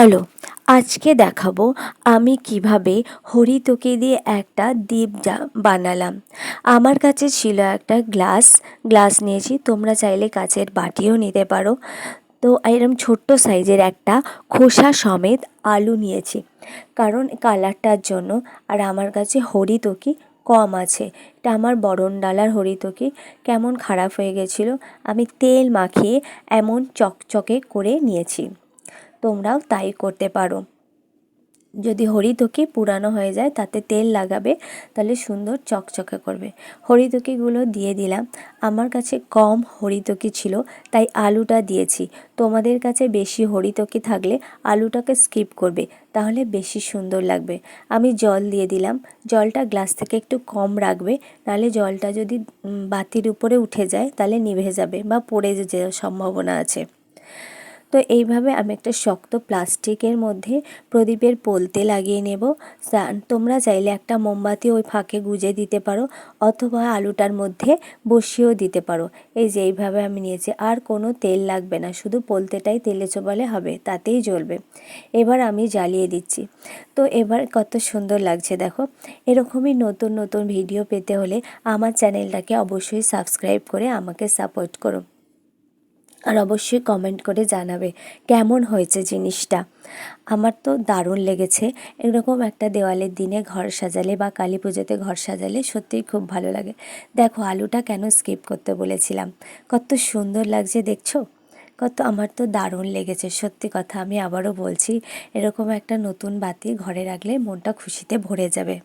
চলো আজকে দেখাবো আমি কিভাবে হরিতকি দিয়ে একটা দ্বীপ বানালাম। আমার কাছে ছিল একটা গ্লাস নিয়েছি, তোমরা চাইলে কাচের বাটিও নিতে পারো। তো এরকম ছোট্ট সাইজের একটা খোসা সমেত আলু নিয়েছি, কারণ কালারটার জন্য। আর আমার কাছে হরিতকি কম আছে, এটা আমার বরণডালার হরিতকি কেমন খারাপ হয়ে গেছিলো, আমি তেল মাখিয়ে এমন চকচকে করে নিয়েছি। তোমরাও তাই করতে পারো। যদি হরিতকি পুরানো হয়ে যায় তাতে তেল লাগাবে, তাহলে সুন্দর চকচকে করবে। হরিতকিগুলো দিয়ে দিলাম। আমার কাছে কম হরিতকি ছিল তাই আলুটা দিয়েছি। তোমাদের কাছে বেশি হরিতকি থাকলে আলুটাকে স্কিপ করবে, তাহলে বেশি সুন্দর লাগবে। আমি জল দিয়ে দিলাম। জলটা গ্লাস থেকে একটু কম রাখবে, নাহলে জলটা যদি বাতির উপরে উঠে যায় তাহলে নিভে যাবে বা পড়ে যাওয়ার সম্ভাবনা আছে। তো এইভাবে আমি একটা শক্ত প্লাস্টিকের মধ্যে প্রদীপের পোলতে লাগিয়ে নেব। তোমরা চাইলে একটা মোমবাতি ওই ফাঁকে গুজে দিতে পারো, অথবা আলুটার মধ্যে বসিয়েও দিতে পারো। এই যে এইভাবে আমি নিয়েছি, আর কোনো তেল লাগবে না, শুধু পোলতেটাই তেলে চোবালে হবে, তাতেই জ্বলবে। এবার আমি জ্বালিয়ে দিচ্ছি। তো এবার কত সুন্দর লাগছে দেখো। এরকমই নতুন নতুন ভিডিও পেতে হলে আমার চ্যানেলটাকে অবশ্যই সাবস্ক্রাইব করে আমাকে সাপোর্ট করো। আর অবশ্যই কমেন্ট করে জানাবে কেমন হয়েছে জিনিসটা। আমার তো দারুণ লেগেছে। এরকম একটা দেওয়ালের দিনে ঘর সাজালে বা কালী পুজোতে ঘর সাজালে সত্যিই খুব ভালো লাগে। দেখো আলুটা কেন স্কিপ করতে বলেছিলাম, কত সুন্দর লাগছে দেখছো। আমার তো দারুণ লেগেছে, সত্যি কথা। আমি আবারও বলছি, এরকম একটা নতুন বাতি ঘরে রাখলে মনটা খুশিতে ভরে যাবে।